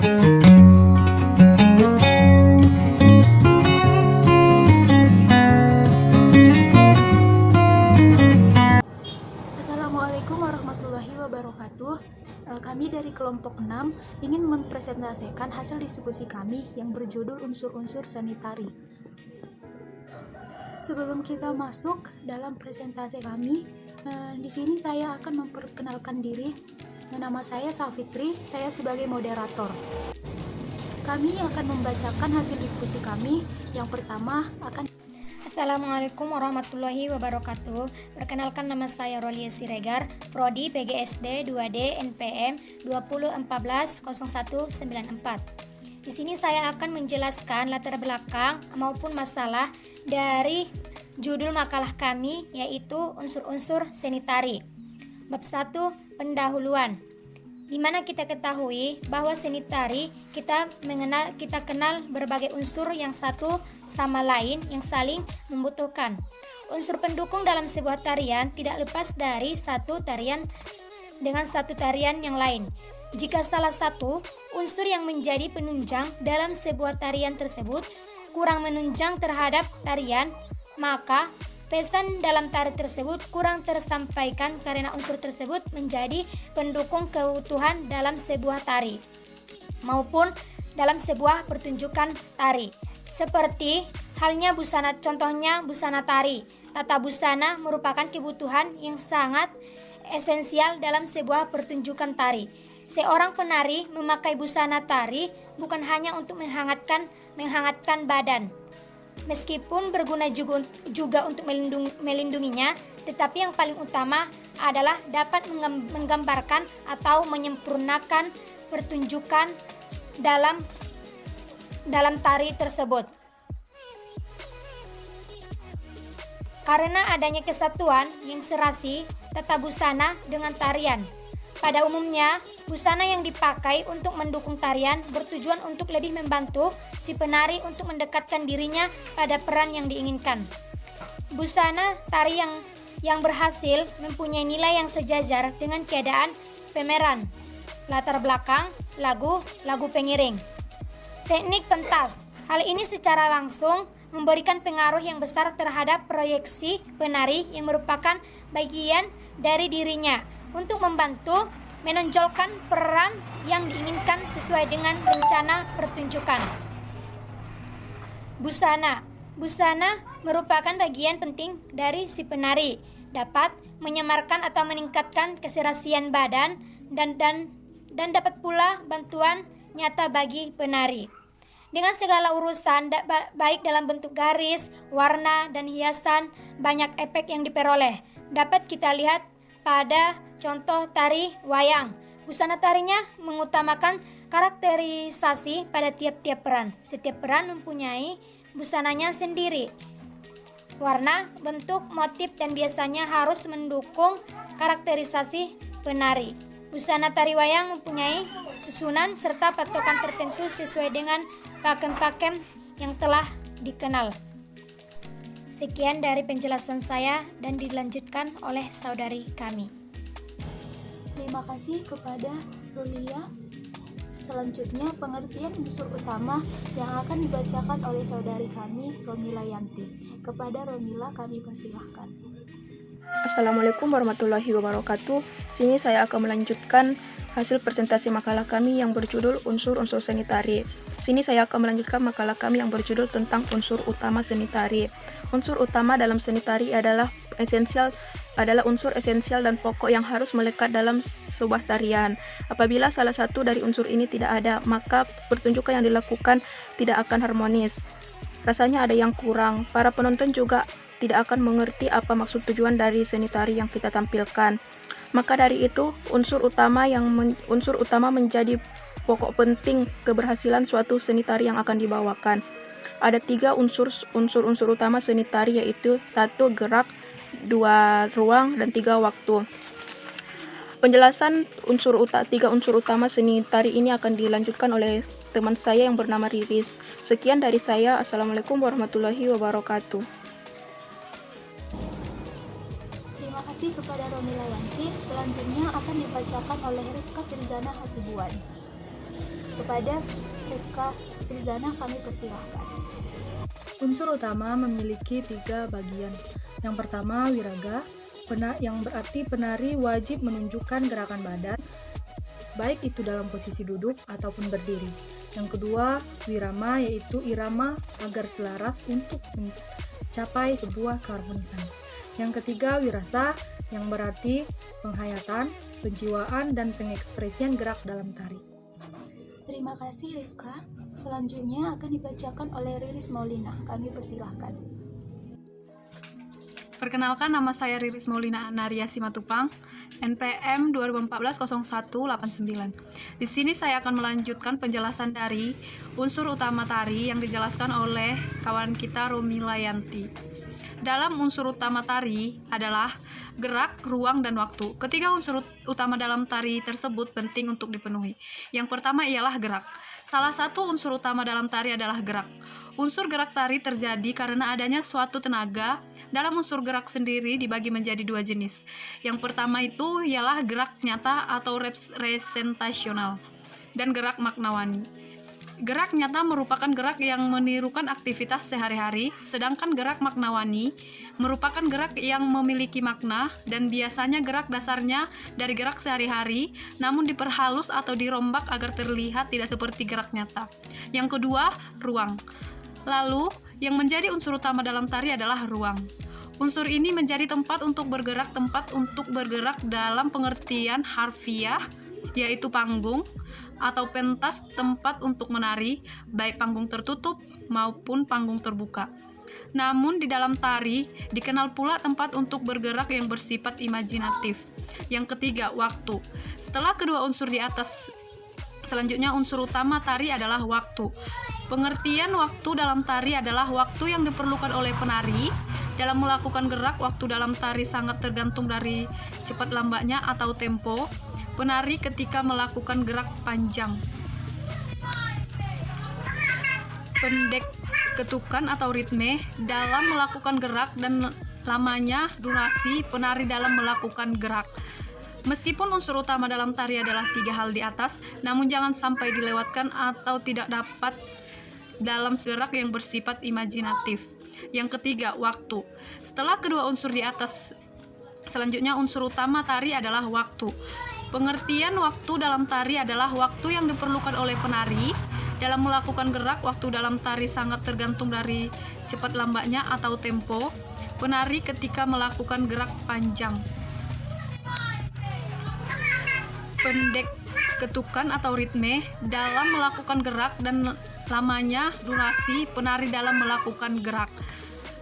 Assalamualaikum warahmatullahi wabarakatuh. Kami dari kelompok 6 ingin mempresentasikan hasil diskusi kami yang berjudul unsur-unsur sanitari. Sebelum kita masuk dalam presentasi kami, di sini saya akan memperkenalkan diri. Nama saya Safitri, saya sebagai moderator. Kami akan membacakan hasil diskusi kami. Yang pertama akan Assalamualaikum warahmatullahi wabarakatuh. Perkenalkan, nama saya Rolia Siregar, Prodi PGSD 2D NPM 2014-0194. Di sini saya akan menjelaskan latar belakang maupun masalah dari judul makalah kami, yaitu unsur-unsur sanitari. Bab 1, pendahuluan. Di mana kita ketahui bahwa sanitari kita kenal berbagai unsur yang satu sama lain yang saling membutuhkan. Unsur pendukung dalam sebuah tarian tidak lepas dari satu tarian dengan satu tarian yang lain. Jika salah satu unsur yang menjadi penunjang dalam sebuah tarian tersebut kurang menunjang terhadap tarian, maka pesan dalam tari tersebut kurang tersampaikan karena unsur tersebut menjadi pendukung keutuhan dalam sebuah tari maupun dalam sebuah pertunjukan tari. Seperti halnya busana, contohnya busana tari. Tata busana merupakan kebutuhan yang sangat esensial dalam sebuah pertunjukan tari. Seorang penari memakai busana tari bukan hanya untuk menghangatkan badan, meskipun berguna juga untuk melindunginya, tetapi yang paling utama adalah dapat menggambarkan atau menyempurnakan pertunjukan dalam tari tersebut. Karena adanya kesatuan yang serasi tata busana dengan tarian. Pada umumnya, busana yang dipakai untuk mendukung tarian bertujuan untuk lebih membantu si penari untuk mendekatkan dirinya pada peran yang diinginkan. Busana tari yang berhasil mempunyai nilai yang sejajar dengan keadaan pemeran, latar belakang, lagu pengiring. Teknik pentas. Hal ini secara langsung memberikan pengaruh yang besar terhadap proyeksi penari yang merupakan bagian dari dirinya untuk membantu menonjolkan peran yang diinginkan sesuai dengan rencana pertunjukan. Busana merupakan bagian penting dari si penari, dapat menyamarkan atau meningkatkan keserasian badan dan dapat pula bantuan nyata bagi penari. Dengan segala urusan, baik dalam bentuk garis, warna, dan hiasan, banyak efek yang diperoleh. Dapat kita lihat pada contoh tari wayang. Busana tarinya mengutamakan karakterisasi pada tiap-tiap peran. Setiap peran mempunyai busananya sendiri. Warna, bentuk, motif, dan biasanya harus mendukung karakterisasi penari. Busana tari wayang mempunyai susunan serta patokan tertentu sesuai dengan pakem-pakem yang telah dikenal. Sekian dari penjelasan saya dan dilanjutkan oleh saudari kami. terima kasih kepada Rolia. Selanjutnya pengertian unsur utama yang akan dibacakan oleh saudari kami, Romila Yanti. Kepada Romila kami persilahkan. Assalamualaikum warahmatullahi wabarakatuh. Sini saya akan melanjutkan hasil presentasi makalah kami yang berjudul unsur-unsur sanitari. Sini saya akan melanjutkan makalah kami yang berjudul tentang unsur utama sanitari. Unsur utama dalam sanitari adalah unsur esensial dan pokok yang harus melekat dalam sebuah tarian. Apabila salah satu dari unsur ini tidak ada, maka pertunjukan yang dilakukan tidak akan harmonis. Rasanya ada yang kurang. Para penonton juga tidak akan mengerti apa maksud tujuan dari seni tari yang kita tampilkan. Maka dari itu, unsur utama menjadi pokok penting keberhasilan suatu seni tari yang akan dibawakan. Ada 3 unsur utama seni tari, yaitu 1 gerak, 2 ruang, dan 3 waktu. Penjelasan 3 unsur utama seni tari ini akan dilanjutkan oleh teman saya yang bernama Riris. Sekian dari saya. Assalamualaikum warahmatullahi wabarakatuh. Terima kasih kepada Romila Yanti. Selanjutnya akan dibacakan oleh Rifka Firzana Hasibuan. Kepada Rifka Rizana kami persilahkan. Unsur utama memiliki 3 bagian. Yang pertama, wiraga, yang berarti penari wajib menunjukkan gerakan badan, baik itu dalam posisi duduk ataupun berdiri. Yang kedua, wirama, yaitu irama agar selaras untuk mencapai sebuah keharmonisan. Yang ketiga, wirasa, yang berarti penghayatan, penjiwaan, dan pengekspresian gerak dalam tari. Terima kasih Rifka. Selanjutnya akan dibacakan oleh Riris Maulina. Kami persilahkan. Perkenalkan, nama saya Riris Maulina Anaria Simatupang, NPM 2014-0189. Di sini saya akan melanjutkan penjelasan dari unsur utama tari yang dijelaskan oleh kawan kita Romi Layanti. Dalam unsur utama tari adalah gerak, ruang, dan waktu. Ketiga unsur utama dalam tari tersebut penting untuk dipenuhi. Yang pertama ialah gerak. Salah satu unsur utama dalam tari adalah gerak. Unsur gerak tari terjadi karena adanya suatu tenaga. Dalam unsur gerak sendiri dibagi menjadi 2 jenis. Yang pertama itu ialah gerak nyata atau representasional dan gerak maknawani. Gerak nyata merupakan gerak yang menirukan aktivitas sehari-hari, sedangkan gerak maknawani merupakan gerak yang memiliki makna dan biasanya gerak dasarnya dari gerak sehari-hari, namun diperhalus atau dirombak agar terlihat tidak seperti gerak nyata. Yang kedua, ruang. Lalu, yang menjadi unsur utama dalam tari adalah ruang. Unsur ini menjadi tempat untuk bergerak dalam pengertian harfiah, yaitu panggung, atau pentas tempat untuk menari, baik panggung tertutup maupun panggung terbuka. Namun di dalam tari dikenal pula tempat untuk bergerak yang bersifat imajinatif. Yang ketiga, waktu. Setelah kedua unsur di atas, selanjutnya unsur utama tari adalah waktu. Pengertian waktu dalam tari adalah waktu yang diperlukan oleh penari dalam melakukan gerak. Waktu dalam tari sangat tergantung dari cepat lambatnya atau tempo penari ketika melakukan gerak panjang, pendek, ketukan atau ritme dalam melakukan gerak, dan lamanya durasi penari dalam melakukan gerak. Meskipun unsur utama dalam tari adalah 3 hal di atas, namun jangan sampai dilewatkan atau tidak dapat dalam gerak yang bersifat imajinatif. Yang ketiga, waktu. Setelah kedua unsur di atas, selanjutnya unsur utama tari adalah waktu. Pengertian waktu dalam tari adalah waktu yang diperlukan oleh penari dalam melakukan gerak. Waktu dalam tari sangat tergantung dari cepat lambatnya atau tempo penari ketika melakukan gerak panjang, pendek, ketukan atau ritme dalam melakukan gerak, dan lamanya durasi penari dalam melakukan gerak.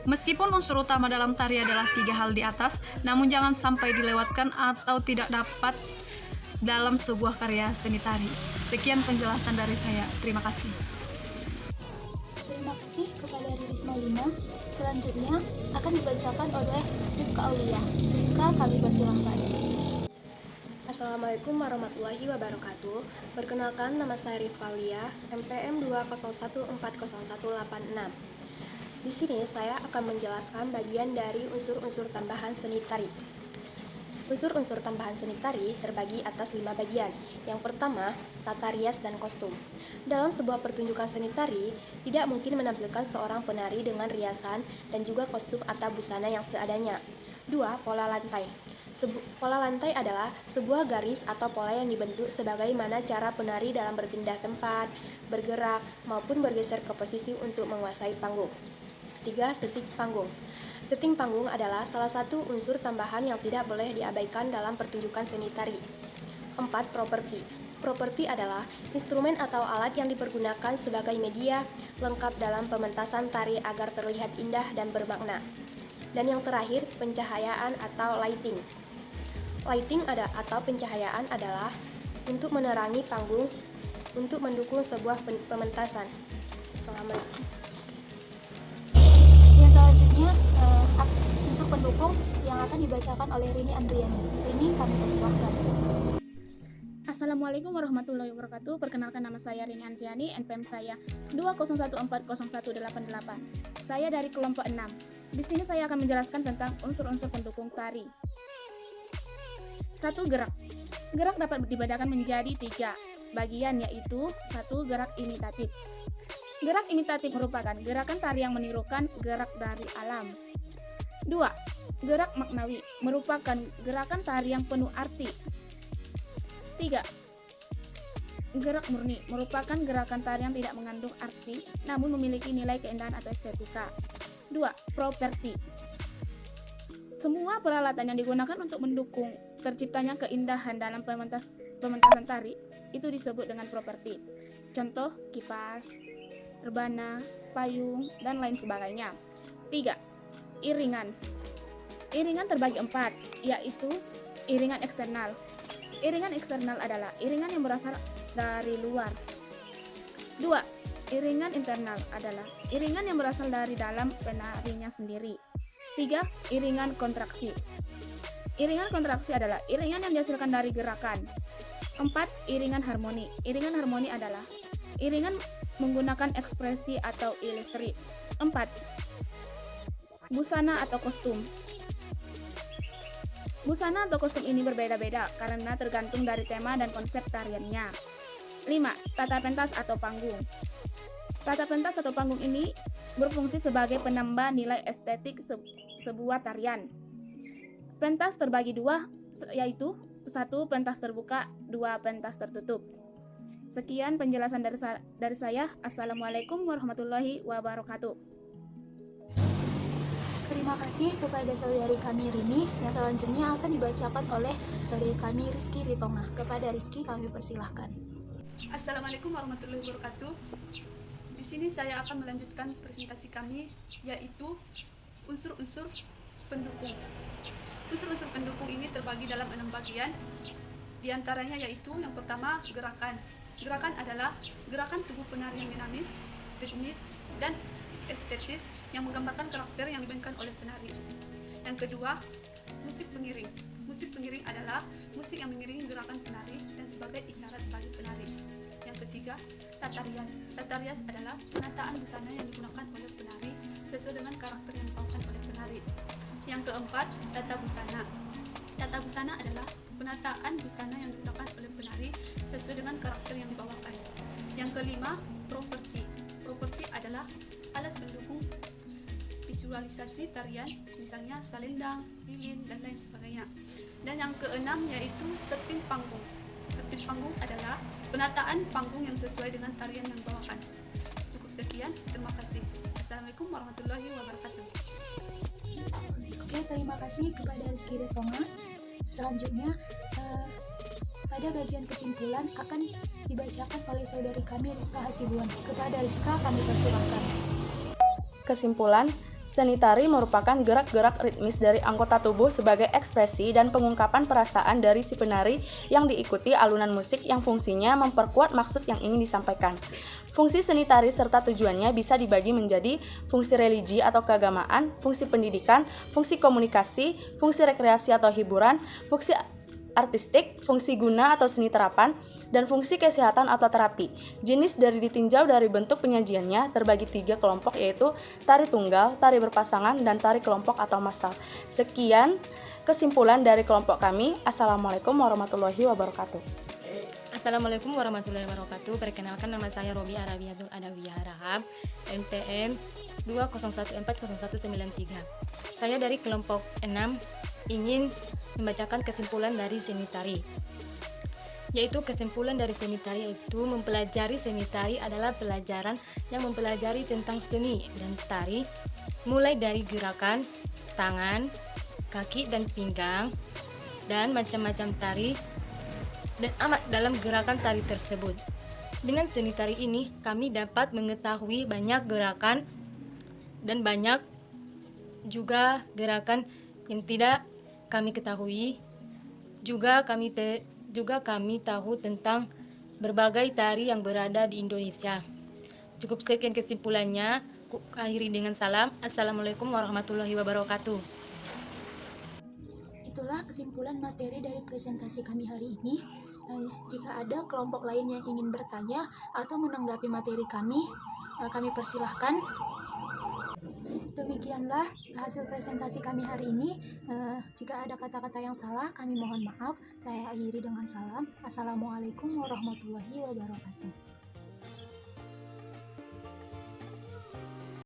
Meskipun unsur utama dalam tari adalah 3 hal di atas, namun jangan sampai dilewatkan atau tidak dapat dalam sebuah karya seni tari. Sekian penjelasan dari saya. Terima kasih. Terima kasih kepada Riris Maulina. Selanjutnya akan dibacakan oleh Rifka Aulia. Rifka, kami persilahkan. Assalamualaikum warahmatullahi wabarakatuh. Perkenalkan, nama saya Rifka Aulia, NPM 201400186. Di sini saya akan menjelaskan bagian dari unsur-unsur tambahan seni tari. Unsur-unsur tambahan seni tari terbagi atas 5 bagian. Yang pertama, tata rias dan kostum. Dalam sebuah pertunjukan seni tari, tidak mungkin menampilkan seorang penari dengan riasan dan juga kostum atau busana yang seadanya. 2. Pola lantai. Pola lantai adalah sebuah garis atau pola yang dibentuk sebagaimana cara penari dalam berpindah tempat, bergerak, maupun bergeser ke posisi untuk menguasai panggung. 3. Setting panggung. Setting panggung adalah salah satu unsur tambahan yang tidak boleh diabaikan dalam pertunjukan seni tari. 4. Properti. Properti adalah instrumen atau alat yang dipergunakan sebagai media lengkap dalam pementasan tari agar terlihat indah dan bermakna. Dan yang terakhir, pencahayaan atau lighting. Lighting atau pencahayaan adalah untuk menerangi panggung untuk mendukung sebuah pementasan. Assalamualaikum. Yang selanjutnya unsur pendukung yang akan dibacakan oleh Rini Andriani. Rini, kami persilahkan. Assalamualaikum warahmatullahi wabarakatuh. Perkenalkan, nama saya Rini Andriani, NPM saya 201400188. Saya dari kelompok 6. Di sini saya akan menjelaskan tentang unsur-unsur pendukung tari. 1. Gerak. Gerak dapat dibedakan menjadi 3. bagian, yaitu 1. Gerak imitatif. Gerak imitatif merupakan gerakan tari yang menirukan gerak dari alam. 2. Gerak maknawi merupakan gerakan tari yang penuh arti. 3. Gerak murni merupakan gerakan tari yang tidak mengandung arti namun memiliki nilai keindahan atau estetika. 2. Properti. Semua peralatan yang digunakan untuk mendukung terciptanya keindahan dalam pementasan tari itu disebut dengan properti. Contoh kipas, rebana, payung, dan lain sebagainya. 3. Iringan. Iringan terbagi 4, yaitu iringan eksternal. Iringan eksternal adalah iringan yang berasal dari luar. 2. Iringan internal adalah iringan yang berasal dari dalam penarinya sendiri. 3. Iringan kontraksi. Iringan kontraksi adalah iringan yang dihasilkan dari gerakan. 4. Iringan harmoni. Iringan harmoni adalah iringan menggunakan ekspresi atau ilustri. 4. Busana atau kostum. Busana atau kostum ini berbeda-beda karena tergantung dari tema dan konsep tariannya. 5. Tata pentas atau panggung. Tata pentas atau panggung ini berfungsi sebagai penambah nilai estetik sebuah tarian. Pentas terbagi 2, yaitu 1. Pentas terbuka, 2. Pentas tertutup. Sekian penjelasan dari saya. Assalamualaikum warahmatullahi wabarakatuh. Terima kasih kepada saudari kami Rini. Yang selanjutnya akan dibacakan oleh saudari kami Rizky Ritonga. Kepada Rizky kami persilahkan. Assalamualaikum warahmatullahi wabarakatuh. Di sini saya akan melanjutkan presentasi kami, yaitu unsur-unsur pendukung. Unsur-unsur pendukung ini terbagi dalam 6 bagian. Di antaranya yaitu yang pertama gerakan. Gerakan adalah gerakan tubuh penari yang dinamis, ritmis, dan estetis yang menggambarkan karakter yang dimainkan oleh penari. Yang kedua, musik pengiring. Musik pengiring adalah musik yang mengiringi gerakan penari dan sebagai isyarat bagi penari. Yang ketiga, tata rias. Tata rias adalah penataan busana yang digunakan oleh penari sesuai dengan karakter yang dibawakan oleh penari. Yang keempat, tata busana. Tata busana adalah penataan busana yang digunakan oleh penari sesuai dengan karakter yang dibawakan. Yang kelima, properti. Properti adalah alat pendukung visualisasi tarian, misalnya salendang, lilin, dan lain sebagainya. Dan yang keenam yaitu setting panggung. Setting panggung adalah penataan panggung yang sesuai dengan tarian yang dibawakan. Cukup sekian, terima kasih. Assalamualaikum warahmatullahi wabarakatuh. Oke, terima kasih kepada Rizky Ritonga. Selanjutnya, pada bagian kesimpulan akan dibacakan oleh saudari kami Rizka Hasibuan. Kepada Rizka kami persilahkan. Kesimpulan, seni tari merupakan gerak-gerak ritmis dari anggota tubuh sebagai ekspresi dan pengungkapan perasaan dari si penari yang diikuti alunan musik yang fungsinya memperkuat maksud yang ingin disampaikan. Fungsi seni tari serta tujuannya bisa dibagi menjadi fungsi religi atau keagamaan, fungsi pendidikan, fungsi komunikasi, fungsi rekreasi atau hiburan, fungsi artistik, fungsi guna atau seni terapan, dan fungsi kesehatan atau terapi. Jenis dari ditinjau dari bentuk penyajiannya terbagi 3 kelompok, yaitu tari tunggal, tari berpasangan, dan tari kelompok atau massal. Sekian kesimpulan dari kelompok kami. Assalamualaikum warahmatullahi wabarakatuh. Assalamualaikum warahmatullahi wabarakatuh. Perkenalkan, nama saya Robi Arabiatul Adawiyah Rahab, NPM 201400193. Saya dari kelompok 6 ingin membacakan kesimpulan dari seni tari. Yaitu kesimpulan dari seni tari yaitu mempelajari seni tari adalah pelajaran yang mempelajari tentang seni dan tari, mulai dari gerakan tangan, kaki dan pinggang, dan macam-macam tari dan amat dalam gerakan tari tersebut. Dengan seni tari ini kami dapat mengetahui banyak gerakan dan banyak juga gerakan yang tidak kami ketahui. Juga kami tahu tentang berbagai tari yang berada di Indonesia. Cukup sekian kesimpulannya. Ku akhiri dengan salam. Assalamualaikum warahmatullahi wabarakatuh. Itulah kesimpulan materi dari presentasi kami hari ini. Jika ada kelompok lain yang ingin bertanya atau menanggapi materi kami persilahkan. Demikianlah hasil presentasi kami hari ini. Jika ada kata-kata yang salah, kami mohon maaf. Saya akhiri dengan salam. Assalamualaikum warahmatullahi wabarakatuh.